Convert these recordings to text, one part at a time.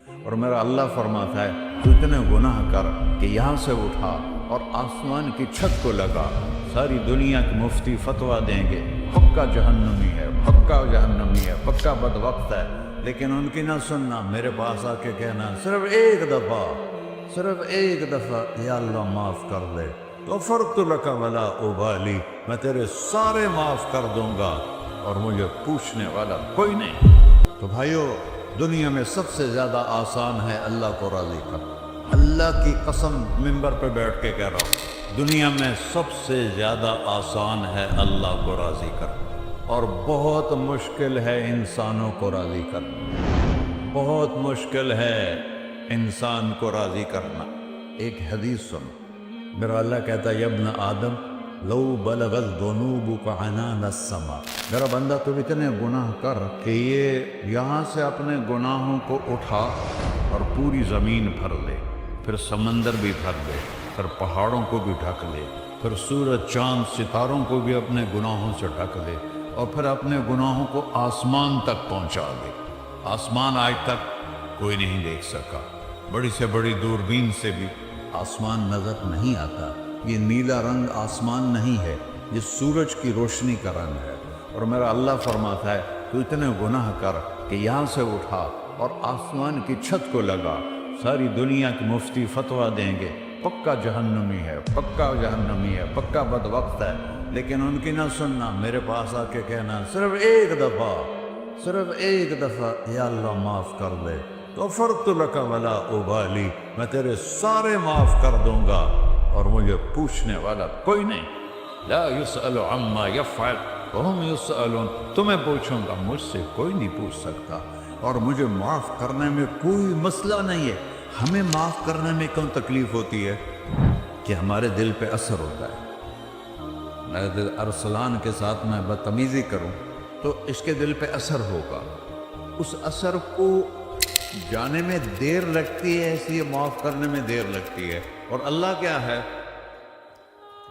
اور میرا اللہ فرماتا ہے تو اتنے گناہ کر کہ یہاں سے اٹھا اور آسمان کی چھت کو لگا، ساری دنیا کے مفتی فتویٰ دیں گے پکا جہنمی ہے، پکا جہنمی ہے، پکا بدوقت ہے، لیکن ان کی نہ سننا، میرے پاس آ کے کہنا صرف ایک دفعہ یا اللہ معاف کر دے، غفرت لک ولا ابالی، میں تیرے سارے معاف کر دوں گا اور مجھے پوچھنے والا کوئی نہیں۔ تو بھائیو، دنیا میں سب سے زیادہ آسان ہے اللہ کو راضی کرنا۔ اللہ کی قسم ممبر پہ بیٹھ کے کہہ رہا ہوں، دنیا میں سب سے زیادہ آسان ہے اللہ کو راضی کرنا، اور بہت مشکل ہے انسانوں کو راضی کرنا، بہت مشکل ہے انسان کو راضی کرنا۔ ایک حدیث سن، میرا اللہ کہتا ہے ابن آدم لو بلغت ذنوبک عنان السماء، میرا بندہ تو اتنے گناہ کر کہ یہ یہاں سے اپنے گناہوں کو اٹھا اور پوری زمین بھر لے، پھر سمندر بھی بھر لے، پھر پہاڑوں کو بھی ڈھک لے، پھر سورج چاند ستاروں کو بھی اپنے گناہوں سے ڈھک لے، اور پھر اپنے گناہوں کو آسمان تک پہنچا دے۔ آسمان آج تک کوئی نہیں دیکھ سکا، بڑی سے بڑی دوربین سے بھی آسمان نظر نہیں آتا۔ یہ نیلا رنگ آسمان نہیں ہے، یہ سورج کی روشنی کا رنگ ہے۔ اور میرا اللہ فرماتا ہے تو اتنے گناہ کر کہ یہاں سے اٹھا اور آسمان کی چھت کو لگا، ساری دنیا کے مفتی فتویٰ دیں گے پکا جہنمی ہے، پکا جہنمی ہے، پکا بدوقت ہے، لیکن ان کی نہ سننا، میرے پاس آ کے کہنا صرف ایک دفعہ یا اللہ معاف کر دے، غفرت لک ولا ابالی، میں تیرے سارے معاف کر دوں گا اور مجھے پوچھنے والا کوئی نہیں۔ لا يسأل عما يفعل وهم يسألون، تمہیں پوچھوں گا، مجھ سے کوئی نہیں پوچھ سکتا، اور مجھے معاف کرنے میں کوئی مسئلہ نہیں ہے۔ ہمیں معاف کرنے میں کیوں تکلیف ہوتی ہے؟ کہ ہمارے دل پہ اثر ہوتا ہے۔ میرے دل ارسلان کے ساتھ میں بدتمیزی کروں تو اس کے دل پہ اثر ہوگا، اس اثر کو جانے میں دیر لگتی ہے، اس لیے معاف کرنے میں دیر لگتی ہے۔ اور اللہ کیا ہے؟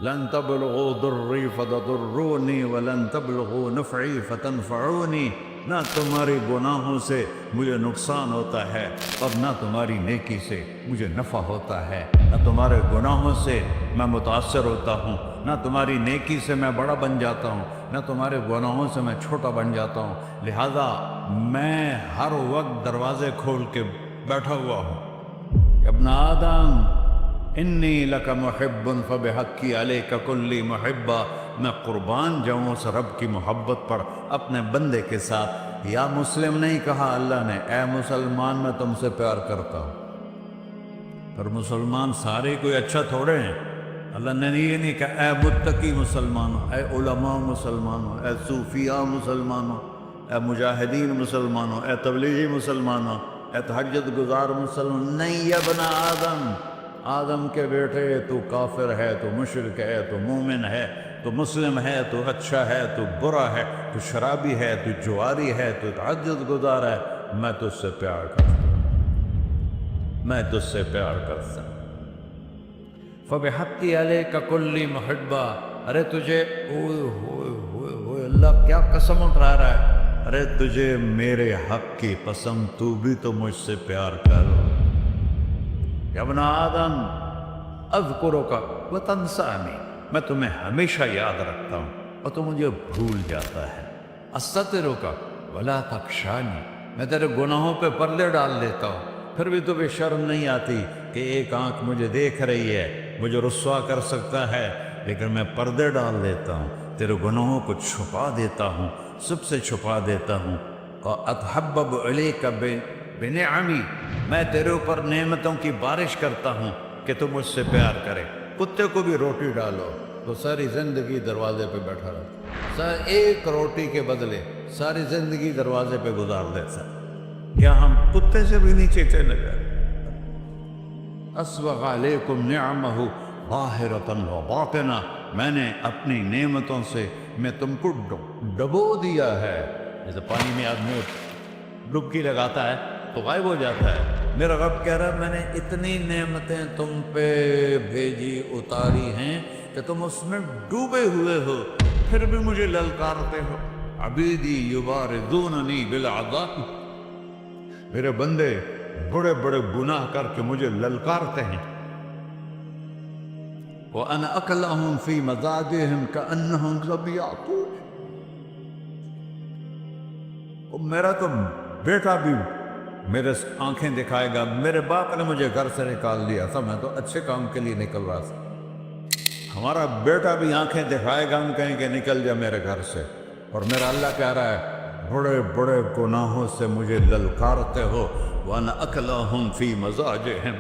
لن تبلغوا ضري فتضروني ولن تبلغوا نفعي فتنفعوني، نہ تمہاری گناہوں سے مجھے نقصان ہوتا ہے اور نہ تمہاری نیکی سے مجھے نفع ہوتا ہے، نہ تمہارے گناہوں سے میں متاثر ہوتا ہوں، نہ تمہاری نیکی سے میں بڑا بن جاتا ہوں، نہ تمہارے گناہوں سے میں چھوٹا بن جاتا ہوں، لہذا میں ہر وقت دروازے کھول کے بیٹھا ہوا ہوں۔ ابن آدم انی لک محب فبحقی علیک کلی محبہ، میں قربان جاؤں اس رب کی محبت پر اپنے بندے کے ساتھ۔ یا مسلم نہیں کہا اللہ نے، اے مسلمان میں تم سے پیار کرتا ہوں۔ پر مسلمان سارے کوئی اچھا تھوڑے ہیں، اللہ نے یہ نہیں کہا اے متقی مسلمانوں، اے علماء مسلمانوں، اے صوفیاء مسلمانوں، اے مجاہدین مسلمانوں، اے تبلیغی مسلمانوں، اے تہجد گزار مسلمان، نہیں یا ابن آدم، آدم کے بیٹے، تو کافر ہے، تو مشرک ہے، تو مومن ہے، تو مسلم ہے، تو اچھا ہے، تو برا ہے، تو شرابی ہے، تو جواری ہے، تو تہجد گزار ہے، میں تجھ سے پیار کرتا ہوں، میں تجھ سے پیار کرتا ہوں۔ فَبِحَقِّ عَلَيْكَ كُلِّ مُحِبَّةٍ، ارے تجھے اوئے اللہ کیا قسم اٹھا رہا ہے، ارے تجھے میرے حق کی قسم، تو بھی تو مجھ سے پیار کر۔ یا ابن آدم اذکرک وتنسانی، میں تمہیں ہمیشہ یاد رکھتا ہوں اور تو مجھے بھول جاتا ہے۔ استترک ولا تخشانی، میں تیرے گناہوں پہ پردے ڈال دیتا ہوں، پھر بھی تمہیں شرم نہیں آتی کہ ایک آنکھ مجھے دیکھ رہی ہے، مجھے رسوا کر سکتا ہے، لیکن میں پردے ڈال دیتا ہوں، تیرے گناہوں کو چھپا دیتا ہوں، سب سے چھپا دیتا ہوں۔ اور اتحبب الیک بنعمی، میں تیرے اوپر نعمتوں کی بارش کرتا ہوں کہ تو مجھ سے پیار کرے۔ کتے کو بھی روٹی ڈالو تو ساری زندگی دروازے پہ بیٹھا رہتا، ایک روٹی کے بدلے ساری زندگی دروازے پہ گزار دیتا۔ کیا ہم کتے سے بھی نیچے چلے گئے؟ اسبغ علیکم نعمہ ظاہرۃ و باطنہ، میں نے اپنی نعمتوں سے میں تم کو ڈبو دیا ہے، جیسے پانی میں آدمی ڈبکی لگاتا ہے تو غائب ہو جاتا ہے۔ میرا رب کہہ رہا ہے میں نے اتنی نعمتیں تم پہ بھیجی، اتاری ہیں کہ تم اس میں ڈوبے ہوئے ہو، پھر بھی مجھے للکارتے ہو۔ عبیدی یبارزوننی بالعذاب، میرے بندے بڑے بڑے گناہ کر کے مجھے للکارتے ہیں. وَأَنَا أَكْلَهُمْ فِي مَزَاجِهِمْ كَأَنَّهُمْ ذَبِيَّةٌ. میرا تو بیٹا بھی میرے آنکھیں دکھائے گا. میرے باپ نے مجھے گھر سے نکال دیا تھا, میں تو اچھے کام کے لیے نکل رہا تھا. ہمارا بیٹا بھی آنکھیں دکھائے گا, ہم کہیں کہ نکل جا میرے گھر سے. اور میرا اللہ کہہ رہا ہے بڑے بڑے گناہوں سے مجھے للکارتے ہو. وَأَنَا أَكْلَهُمْ فِي مَزَاجِهِمْ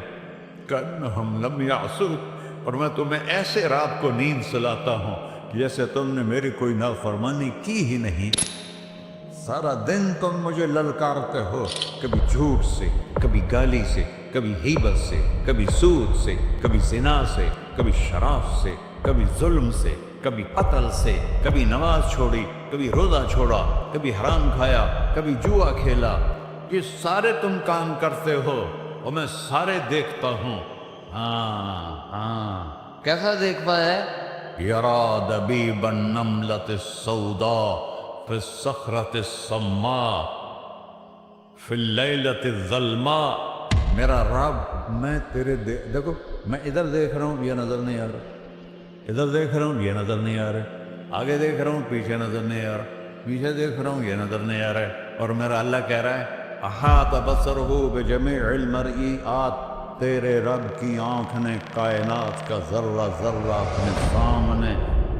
كَأَنَّهُمْ لَمْ يَعْصُوكَ. اور میں تمہیں ایسے رات کو نیند سلاتا ہوں جیسے تم نے میری کوئی نافرمانی کی ہی نہیں. سارا دن تم مجھے للکارتے ہو, کبھی جھوٹ سے, کبھی گالی سے, کبھی غیبت سے, کبھی سود سے, کبھی زنا سے, کبھی شراب سے, کبھی ظلم سے, کبھی قتل سے, کبھی نماز چھوڑی, کبھی روزہ چھوڑا, کبھی حرام کھایا, کبھی جوا کھیلا. یہ سارے تم کام کرتے ہو اور میں سارے دیکھتا ہوں. ہاں کیسا دیکھتا ہے؟ یرا دبیب النملۃ السوداء فی الصخرۃ الصماء فی اللیلۃ الظلماء. میرا رب میں تیرے دیکھو, میں ادھر دیکھ رہا ہوں یہ نظر نہیں آ رہا, ادھر دیکھ رہا ہوں یہ نظر نہیں آ رہا, آگے دیکھ رہا ہوں پیچھے نظر نہیں آ رہا, پیچھے دیکھ رہا ہوں یہ نظر نہیں آ رہا ہے. اور میرا اللہ کہہ رہا ہے احاط بصرہ بجمیع المرئیات. تیرے رب کی آنکھ نے کائنات کا ذرہ ذرہ اپنے سامنے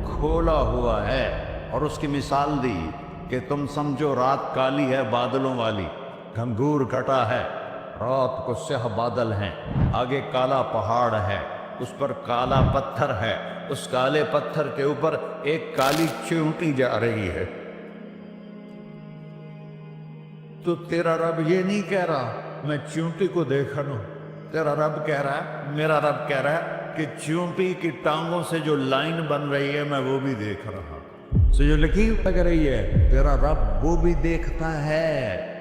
کھولا ہوا ہے. اور اس کی مثال دی کہ تم سمجھو رات کالی ہے بادلوں والی, گھنگور کٹا ہے, رات کو سیاہ بادل ہیں, آگے کالا پہاڑ ہے, اس پر کالا پتھر ہے, اس کالے پتھر کے اوپر ایک کالی چیونٹی جا رہی ہے. تو تیرا رب یہ نہیں کہہ رہا میں چیونٹی کو دیکھ رہا ہوں. تیرا رب کہہ رہا ہے, میرا رب کہہ رہا ہے کہ چیونٹی کی ٹانگوں سے جو لائن بن رہی ہے میں وہ بھی دیکھ رہا ہوں. جو لکیر لگ رہی ہے تیرا رب وہ بھی دیکھتا ہے.